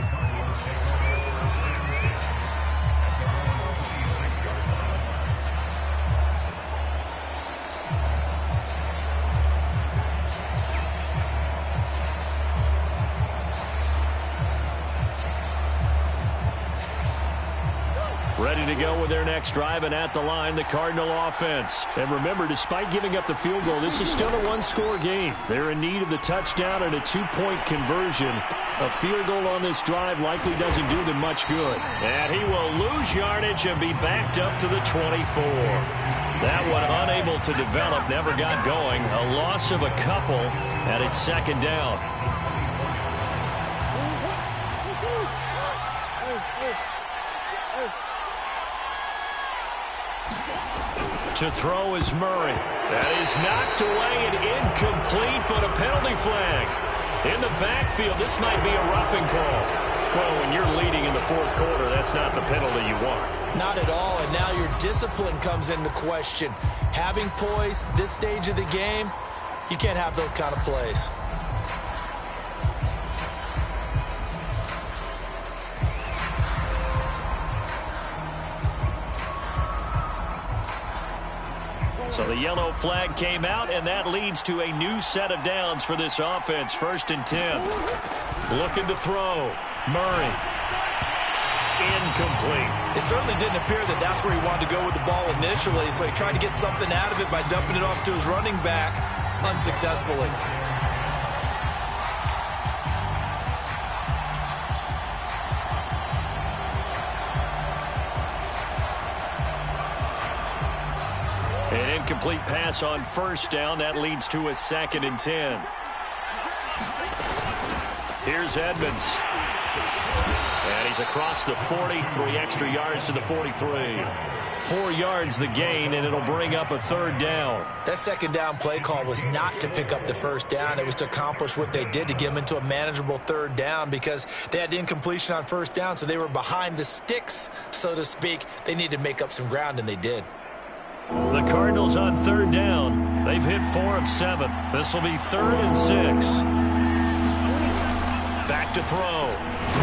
Ready to go with their next drive, and at the line, the Cardinal offense. And remember, despite giving up the field goal, this is still a 1-score game. They're in need of the touchdown and a 2-point conversion. A field goal on this drive likely doesn't do them much good. And he will lose yardage and be backed up to the 24. That one unable to develop, never got going. A loss of a couple, and it's 2nd down. To throw is Murray. That is knocked away and incomplete, but a penalty flag. In the backfield, this might be a roughing call. Well, when you're leading in the 4th quarter, that's not the penalty you want. Not at all, and now your discipline comes into question. Having poise this stage of the game, you can't have those kind of plays. So the yellow flag came out, and that leads to a new set of downs for this offense. 1st and 10. Looking to throw. Murray. Incomplete. It certainly didn't appear that that's where he wanted to go with the ball initially, so he tried to get something out of it by dumping it off to his running back unsuccessfully. An incomplete pass on 1st down. That leads to a 2nd and 10. Here's Edmonds. And he's across the 40. 3 extra yards to the 43. 4 yards the gain, and it'll bring up a 3rd down. That 2nd down play call was not to pick up the 1st down. It was to accomplish what they did to get them into a manageable 3rd down because they had incompletion on 1st down, so they were behind the sticks, so to speak. They needed to make up some ground, and they did. The Cardinals on 3rd down. They've hit 4 of 7. This will be 3rd and 6. Back to throw.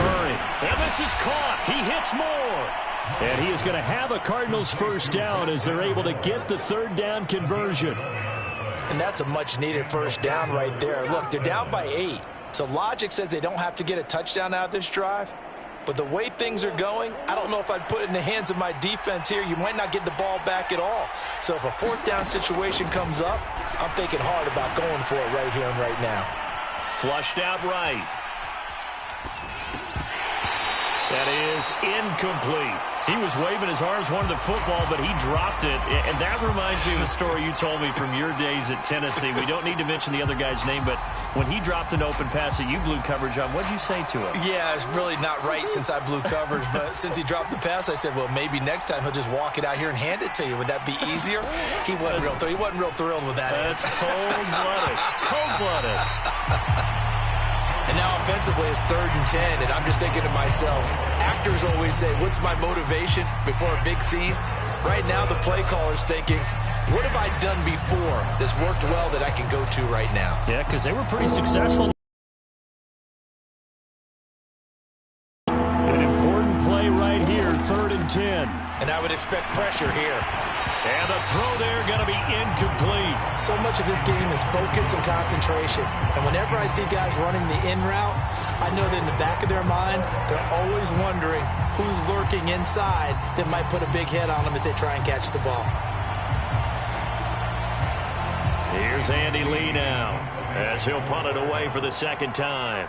Murray. And this is caught. He hits more. And he is going to have a Cardinals 1st down as they're able to get the 3rd down conversion. And that's a much-needed 1st down right there. Look, they're down by 8. So logic says they don't have to get a touchdown out of this drive. But the way things are going, I don't know if I'd put it in the hands of my defense here. You might not get the ball back at all. So if a 4th down situation comes up, I'm thinking hard about going for it right here and right now. Flushed out right. That is incomplete. He was waving his arms, wanted the football, but he dropped it. And that reminds me of a story you told me from your days at Tennessee. We don't need to mention the other guy's name, but when he dropped an open pass that you blew coverage on, what'd you say to him? Yeah, it's really not right since I blew coverage, but since he dropped the pass, I said, well, maybe next time he'll just walk it out here and hand it to you. Would that be easier? He wasn't real thrilled with that. That's cold-blooded. Cold-blooded. And now offensively it's 3rd and 10, and I'm just thinking to myself, actors always say, what's my motivation before a big scene? Right now the play caller's thinking, what have I done before that's worked well that I can go to right now? Yeah, because they were pretty successful. 10. And I would expect pressure here. And the throw there going to be incomplete. So much of this game is focus and concentration. And whenever I see guys running the in route, I know that in the back of their mind, they're always wondering who's lurking inside that might put a big hit on them as they try and catch the ball. Here's Andy Lee now, as he'll punt it away for the second time.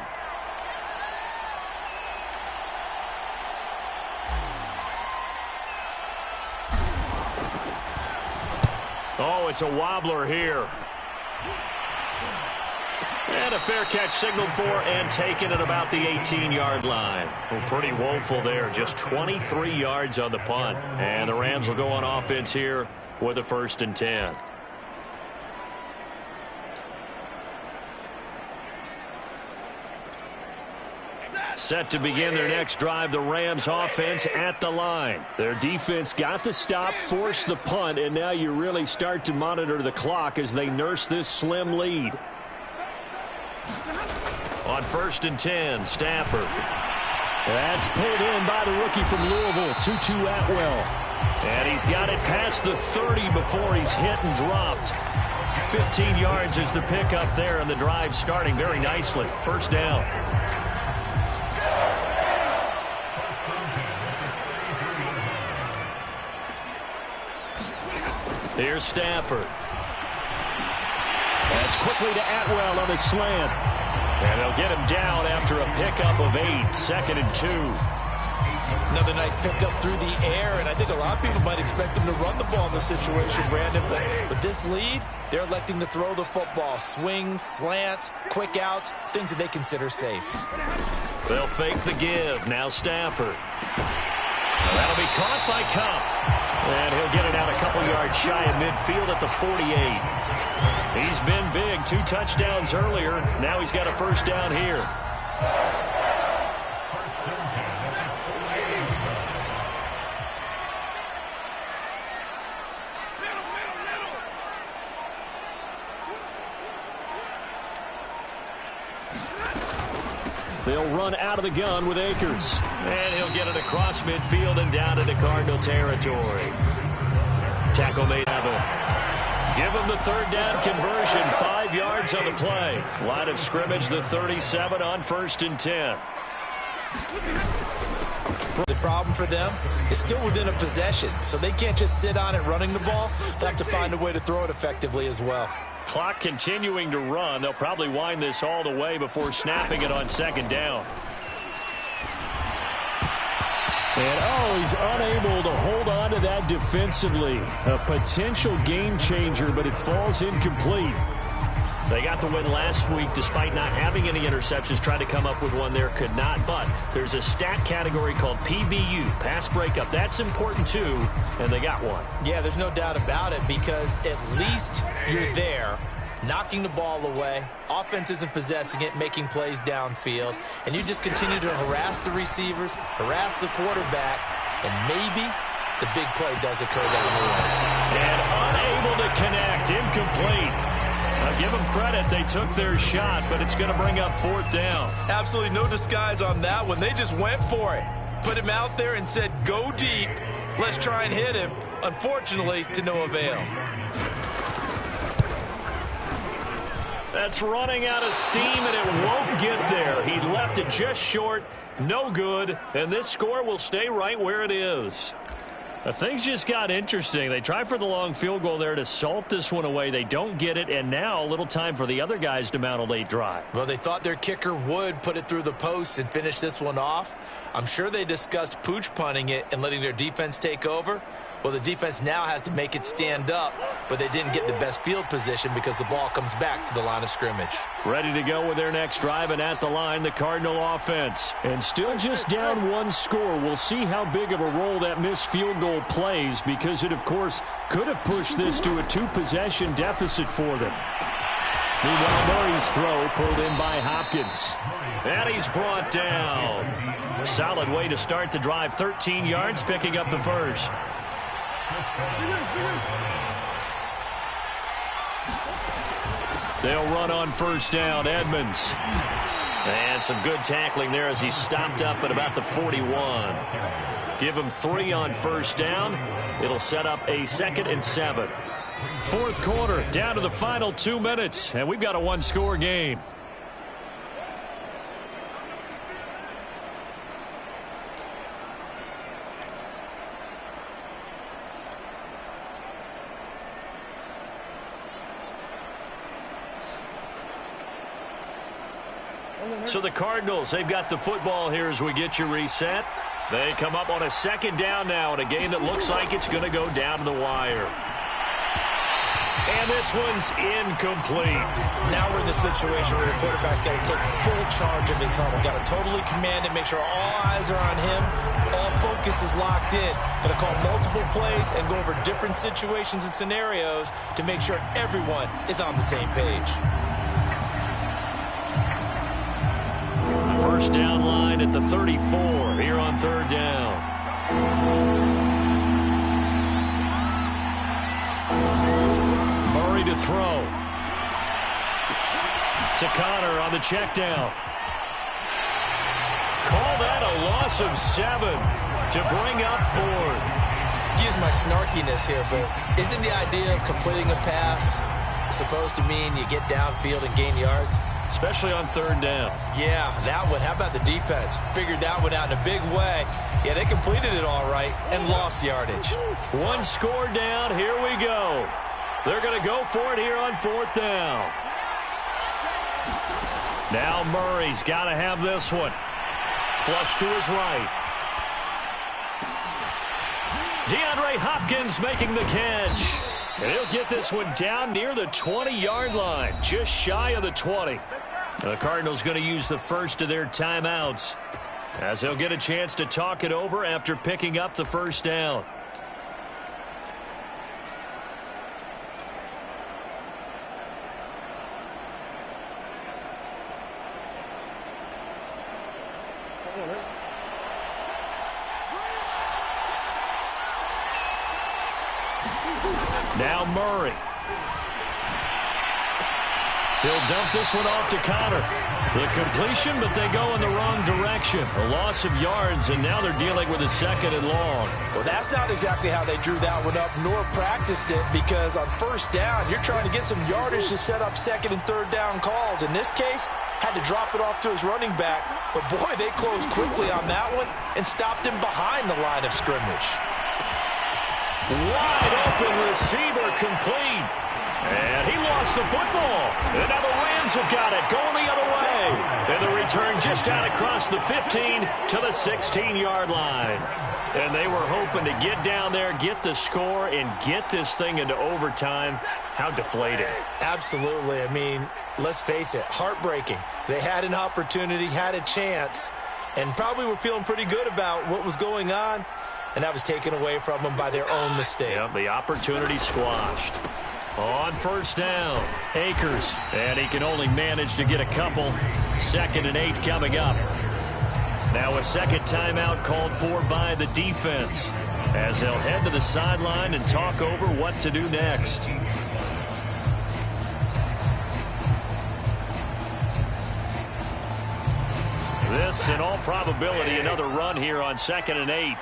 Oh, it's a wobbler here. And a fair catch signaled for and taken at about the 18-yard line. Well, pretty woeful there. Just 23 yards on the punt. And the Rams will go on offense here with a 1st and 10. Set to begin their next drive, the Rams offense at the line. Their defense got the stop, forced the punt, and now you really start to monitor the clock as they nurse this slim lead. On 1st and 10, Stafford. That's pulled in by the rookie from Louisville, Tutu Atwell. And he's got it past the 30 before he's hit and dropped. 15 yards is the pickup there, and the drive starting very nicely. 1st down. Here's Stafford. That's quickly to Atwell on the slant. And they'll get him down after a pickup of 8. 2nd and 2. Another nice pickup through the air, and I think a lot of people might expect them to run the ball in this situation, Brandon. But with this lead, they're electing to throw the football. Swings, slants, quick outs, things that they consider safe. They'll fake the give. Now Stafford. And that'll be caught by Cup. And he'll get it out a couple yards shy of midfield at the 48. He's been big. 2 touchdowns earlier. Now he's got a 1st down here. They'll run out of the gun with Akers. And he'll get it across midfield and down into Cardinal territory. Tackle made. Give him the 3rd down conversion. 5 yards on the play. Line of scrimmage, the 37 on 1st and 10. The problem for them is still within a possession, so they can't just sit on it running the ball. They'll have to find a way to throw it effectively as well. Clock continuing to run. They'll probably wind this all the way before snapping it on 2nd down. And, he's unable to hold on to that defensively. A potential game changer, but it falls incomplete. They got the win last week despite not having any interceptions. Tried to come up with one there, could not. But there's a stat category called PBU, pass breakup. That's important too, and they got one. Yeah, there's no doubt about it, because at least you're there, knocking the ball away. Offense isn't possessing it, making plays downfield. And you just continue to harass the receivers, harass the quarterback, and maybe the big play does occur down the way. And unable to connect, incomplete. I'll give them credit. They took their shot, but it's going to bring up 4th down. Absolutely no disguise on that one. They just went for it. Put him out there and said, go deep. Let's try and hit him. Unfortunately, to no avail. That's running out of steam, and it won't get there. He left it just short. No good. And this score will stay right where it is. Things just got interesting. They tried for the long field goal there to salt this one away. They don't get it, and now a little time for the other guys to mount a late drive. Well, they thought their kicker would put it through the post and finish this one off. I'm sure they discussed pooch punting it and letting their defense take over. Well, the defense now has to make it stand up, but they didn't get the best field position because the ball comes back to the line of scrimmage. Ready to go with their next drive, and at the line, the Cardinal offense. And still just down 1 score. We'll see how big of a role that missed field goal plays, because it, of course, could have pushed this to a 2-possession deficit for them. Meanwhile, Murray's throw pulled in by Hopkins. And he's brought down. Solid way to start the drive. 13 yards, picking up the 1st. They'll run on 1st down. Edmonds. And some good tackling there as he stopped up at about the 41. Give him 3 on first down. It'll set up a 2nd and 7. Fourth quarter, down to the final 2 minutes, and we've got a one-score game. So the Cardinals, they've got the football here as we get you reset. They come up on a 2nd down now in a game that looks like it's going to go down to the wire. And this one's incomplete. Now we're in the situation where the quarterback's got to take full charge of his huddle. Got to totally command it, make sure all eyes are on him. All focus is locked in. Got to call multiple plays and go over different situations and scenarios to make sure everyone is on the same page. First down line at the 34 here on 3rd down. Murray to throw. To Connor on the check down. Call that a loss of 7 to bring up 4th. Excuse my snarkiness here, but isn't the idea of completing a pass supposed to mean you get downfield and gain yards? Especially on 3rd down. Yeah, that one. How about the defense? Figured that one out in a big way. Yeah, they completed it all right and lost yardage. 1 score down. Here we go. They're going to go for it here on 4th down. Now Murray's got to have this one. Flush to his right. DeAndre Hopkins making the catch. And he'll get this one down near the 20-yard line, just shy of the 20. The Cardinals going to use the first of their timeouts as they'll get a chance to talk it over after picking up the first down. Now Murray. He'll dump this one off to Connor. The completion, but they go in the wrong direction. A loss of yards, and now they're dealing with a 2nd and long. Well, that's not exactly how they drew that one up, nor practiced it, because on first down, you're trying to get some yardage to set up 2nd and 3rd down calls. In this case, had to drop it off to his running back. But, boy, they closed quickly on that one and stopped him behind the line of scrimmage. Wide open receiver complete. And he lost the football. And now the Rams have got it, going the other way. And the return just out across the 15 to the 16-yard line. And they were hoping to get down there, get the score, and get this thing into overtime. How deflating. Absolutely. I mean, let's face it, heartbreaking. They had an opportunity, had a chance, and probably were feeling pretty good about what was going on. And that was taken away from them by their own mistake. Yep, the opportunity squashed. On first down, Akers. And he can only manage to get a couple. 2nd and 8 coming up. Now a 2nd timeout called for by the defense, as they'll head to the sideline and talk over what to do next. This, in all probability, another run here on 2nd and 8.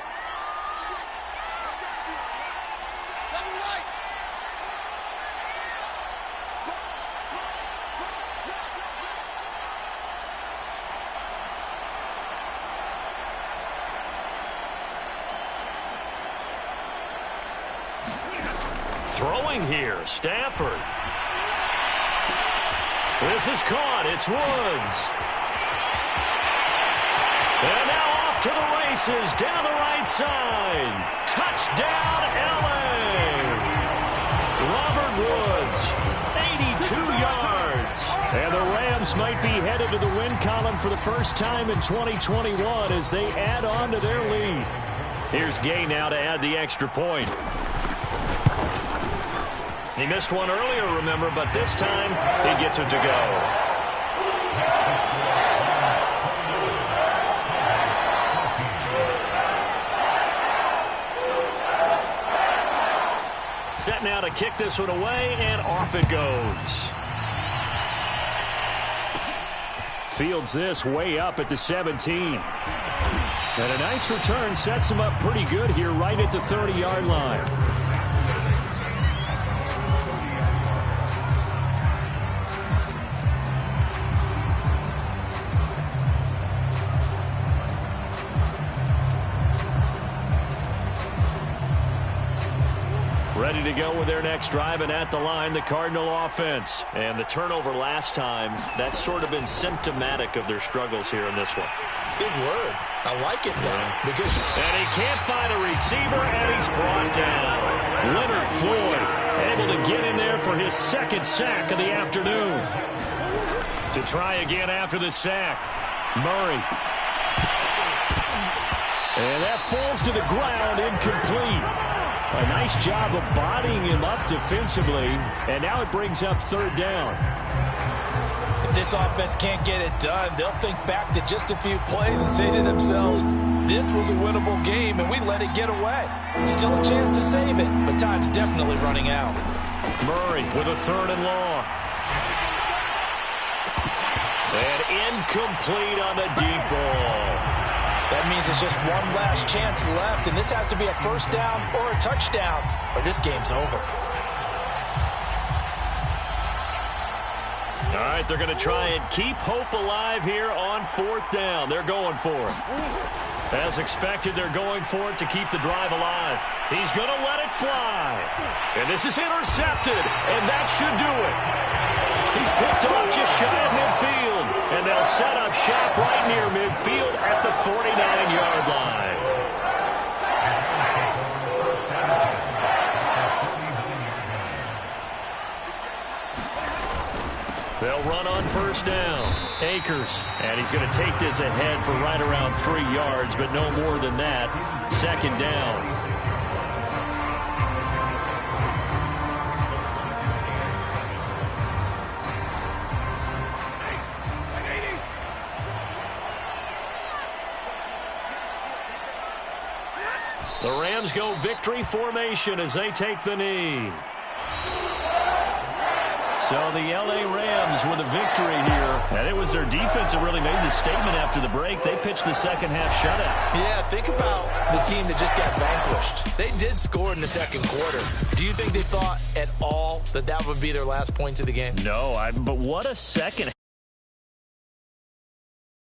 Throwing here, Stafford. This is caught. It's Woods. And now off to the races down the right side. Touchdown, L.A. Robert Woods, 82 yards. And the Rams might be headed to the win column for the first time in 2021 as they add on to their lead. Here's Gay now to add the extra point. He missed one earlier, remember, but this time he gets it to go. Set now to kick this one away, and off it goes. Fields this way up at the 17. And a nice return sets him up pretty good here right at the 30-yard line. Ready to go with their next drive, and at the line, the Cardinal offense. And the turnover last time, that's sort of been symptomatic of their struggles here in this one. Big word. I like it, though. Because and he can't find a receiver, and he's brought down. Leonard Floyd able to get in there for his second sack of the afternoon. To try again after the sack, Murray. And that falls to the ground, incomplete. A nice job of bodying him up defensively, and now it brings up third down. If this offense can't get it done, they'll think back to just a few plays and say to themselves, this was a winnable game, and we let it get away. Still a chance to save it, but time's definitely running out. Murray with a third and long. And incomplete on the deep ball. That means it's just one last chance left, and this has to be a first down or a touchdown, or this game's over. All right, they're going to try and keep hope alive here on fourth down. They're going for it. As expected, they're going for it to keep the drive alive. He's going to let it fly. And this is intercepted, and that should do it. He's picked off just shy of midfield, and they'll set up shop right near midfield at the 49-yard line. They'll run on first down. Akers, and he's going to take this ahead for right around 3 yards, but no more than that. Second down. The Rams go victory formation as they take the knee. So the L.A. Rams with a victory here. And it was their defense that really made the statement after the break. They pitched the second half shutout. Yeah, think about the team that just got vanquished. They did score in the second quarter. Do you think they thought at all that that would be their last points of the game? No, but what a second